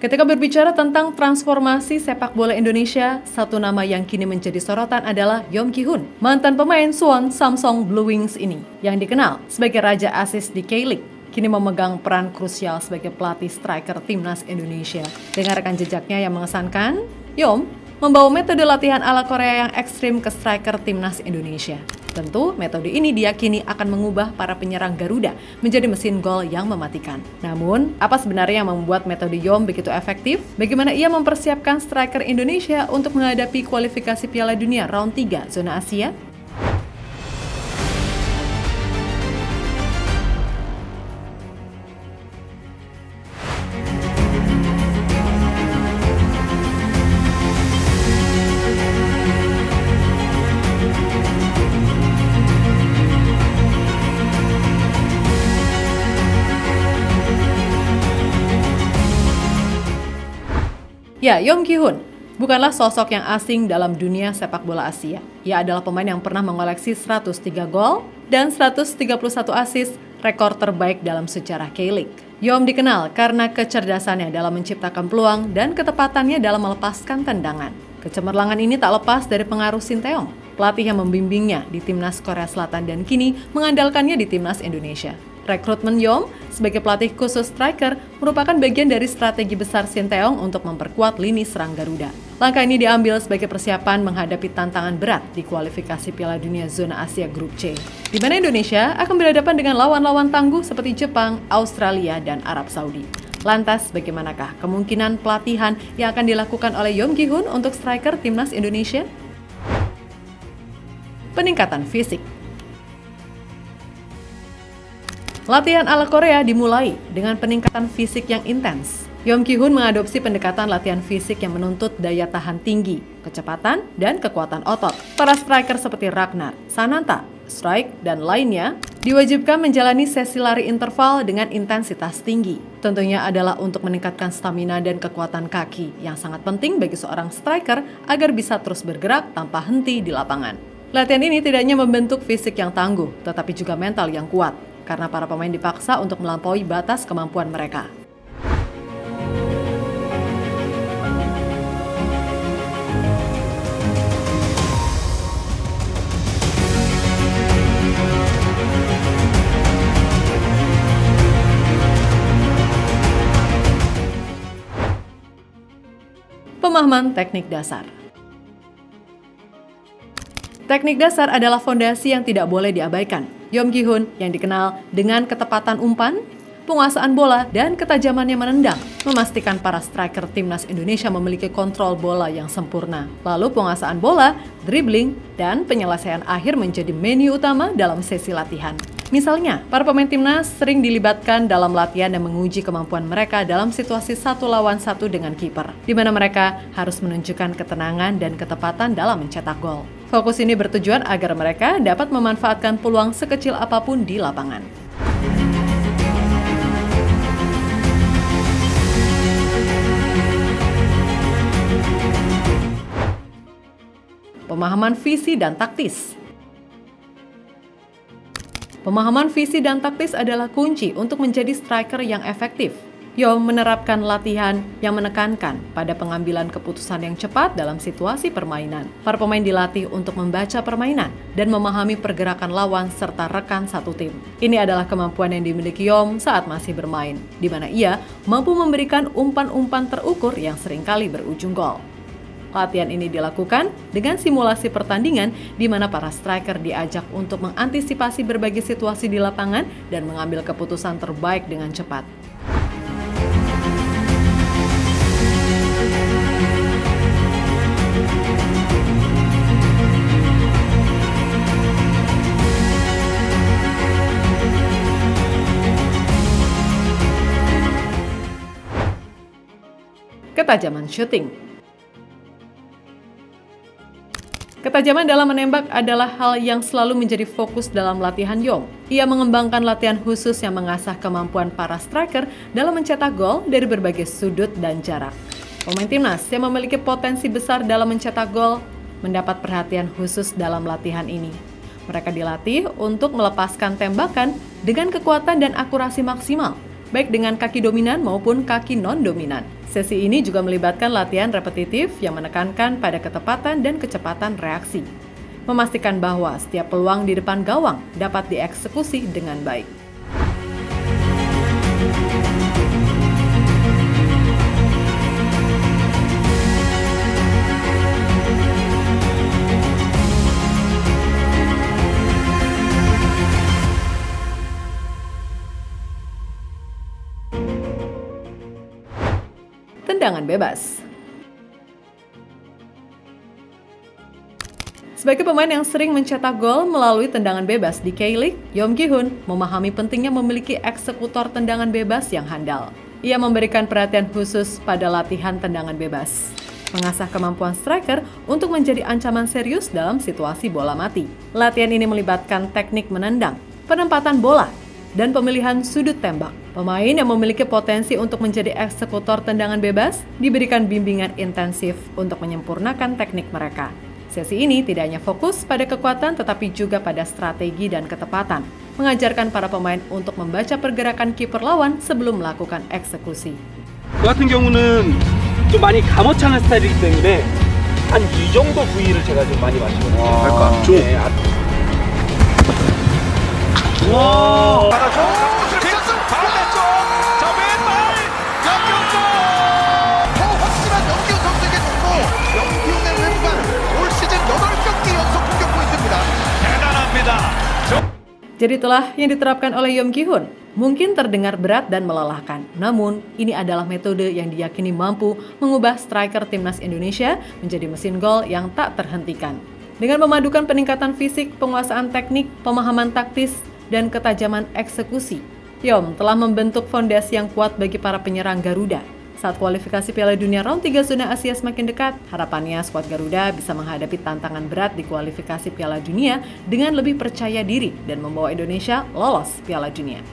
Ketika berbicara tentang transformasi sepak bola Indonesia, satu nama yang kini menjadi sorotan adalah Yom Ki-hun, mantan pemain Suwon Samsung Blue Wings ini, yang dikenal sebagai Raja Assist di K-League, kini memegang peran krusial sebagai pelatih striker timnas Indonesia. Dengan rekan jejaknya yang mengesankan, Yom membawa metode latihan ala Korea yang ekstrim ke striker timnas Indonesia. Tentu, metode ini diyakini akan mengubah para penyerang Garuda menjadi mesin gol yang mematikan. Namun, apa sebenarnya yang membuat metode Yom begitu efektif? Bagaimana ia mempersiapkan striker Indonesia untuk menghadapi kualifikasi Piala Dunia round 3 zona Asia? Ya, Yom Ki-hun bukanlah sosok yang asing dalam dunia sepak bola Asia. Ia adalah pemain yang pernah mengoleksi 103 gol dan 131 assist, rekor terbaik dalam sejarah K-League. Yom dikenal karena kecerdasannya dalam menciptakan peluang dan ketepatannya dalam melepaskan tendangan. Kecemerlangan ini tak lepas dari pengaruh Shin Tae-yong, pelatih yang membimbingnya di timnas Korea Selatan dan kini mengandalkannya di timnas Indonesia. Rekrutmen Yom sebagai pelatih khusus striker merupakan bagian dari strategi besar Shin Tae-yong untuk memperkuat lini serang Garuda. Langkah ini diambil sebagai persiapan menghadapi tantangan berat di kualifikasi Piala Dunia Zona Asia Grup C, di mana Indonesia akan berhadapan dengan lawan-lawan tangguh seperti Jepang, Australia, dan Arab Saudi. Lantas, bagaimanakah kemungkinan pelatihan yang akan dilakukan oleh Yom Ki-hun untuk striker timnas Indonesia? Peningkatan fisik. Latihan ala Korea dimulai dengan peningkatan fisik yang intens. Yom Ki-hun mengadopsi pendekatan latihan fisik yang menuntut daya tahan tinggi, kecepatan, dan kekuatan otot. Para striker seperti Ragnar, Sananta, Strike, dan lainnya diwajibkan menjalani sesi lari interval dengan intensitas tinggi. Tentunya adalah untuk meningkatkan stamina dan kekuatan kaki yang sangat penting bagi seorang striker agar bisa terus bergerak tanpa henti di lapangan. Latihan ini tidak hanya membentuk fisik yang tangguh, tetapi juga mental yang kuat, karena para pemain dipaksa untuk melampaui batas kemampuan mereka. Pemahaman teknik dasar. Teknik dasar adalah fondasi yang tidak boleh diabaikan. Yom Ki-hun yang dikenal dengan ketepatan umpan, penguasaan bola, dan ketajamannya menendang, memastikan para striker timnas Indonesia memiliki kontrol bola yang sempurna. Lalu penguasaan bola, dribbling, dan penyelesaian akhir menjadi menu utama dalam sesi latihan. Misalnya, para pemain timnas sering dilibatkan dalam latihan dan menguji kemampuan mereka dalam situasi 1 lawan 1 dengan kiper, di mana mereka harus menunjukkan ketenangan dan ketepatan dalam mencetak gol. Fokus ini bertujuan agar mereka dapat memanfaatkan peluang sekecil apapun di lapangan. Pemahaman visi dan taktis. Pemahaman visi dan taktis adalah kunci untuk menjadi striker yang efektif. Yom menerapkan latihan yang menekankan pada pengambilan keputusan yang cepat dalam situasi permainan. Para pemain dilatih untuk membaca permainan dan memahami pergerakan lawan serta rekan satu tim. Ini adalah kemampuan yang dimiliki Yom saat masih bermain, di mana ia mampu memberikan umpan-umpan terukur yang seringkali berujung gol. Latihan ini dilakukan dengan simulasi pertandingan di mana para striker diajak untuk mengantisipasi berbagai situasi di lapangan dan mengambil keputusan terbaik dengan cepat. Ketajaman syuting. Ketajaman dalam menembak adalah hal yang selalu menjadi fokus dalam latihan Yom. Ia mengembangkan latihan khusus yang mengasah kemampuan para striker dalam mencetak gol dari berbagai sudut dan jarak. Pemain timnas yang memiliki potensi besar dalam mencetak gol mendapat perhatian khusus dalam latihan ini. Mereka dilatih untuk melepaskan tembakan dengan kekuatan dan akurasi maksimal, baik dengan kaki dominan maupun kaki non-dominan. Sesi ini juga melibatkan latihan repetitif yang menekankan pada ketepatan dan kecepatan reaksi, memastikan bahwa setiap peluang di depan gawang dapat dieksekusi dengan baik. Tendangan bebas. Sebagai pemain yang sering mencetak gol melalui tendangan bebas di K-League, Yeom Gi-hun memahami pentingnya memiliki eksekutor tendangan bebas yang handal. Ia memberikan perhatian khusus pada latihan tendangan bebas, mengasah kemampuan striker untuk menjadi ancaman serius dalam situasi bola mati. Latihan ini melibatkan teknik menendang, penempatan bola, dan pemilihan sudut tembak. Pemain yang memiliki potensi untuk menjadi eksekutor tendangan bebas diberikan bimbingan intensif untuk menyempurnakan teknik mereka. Sesi ini tidak hanya fokus pada kekuatan tetapi juga pada strategi dan ketepatan, mengajarkan para pemain untuk membaca pergerakan kiper lawan sebelum melakukan eksekusi. 저 같은 경우는 좀 많이 감어차는 스타일이기 때문에 한 이 정도 부위를 제가 좀 많이 마시거든요. 그러니까 쭉. 네, 와. 확실한 연기훈 선수에게 좋고 연기훈의 왼발 올 시즌 8경기 연속 공격 포인트입니다. 대단합니다. Jadi itulah yang diterapkan oleh Yeom Gi-hun. Mungkin terdengar berat dan melelahkan, namun ini adalah metode yang diyakini mampu mengubah striker timnas Indonesia menjadi mesin gol yang tak terhentikan. Dengan memadukan peningkatan fisik, penguasaan teknik, pemahaman taktis, dan ketajaman eksekusi, Yeom telah membentuk fondasi yang kuat bagi para penyerang Garuda. Saat kualifikasi Piala Dunia Round 3 Zona Asia semakin dekat, harapannya skuad Garuda bisa menghadapi tantangan berat di kualifikasi Piala Dunia dengan lebih percaya diri dan membawa Indonesia lolos Piala Dunia.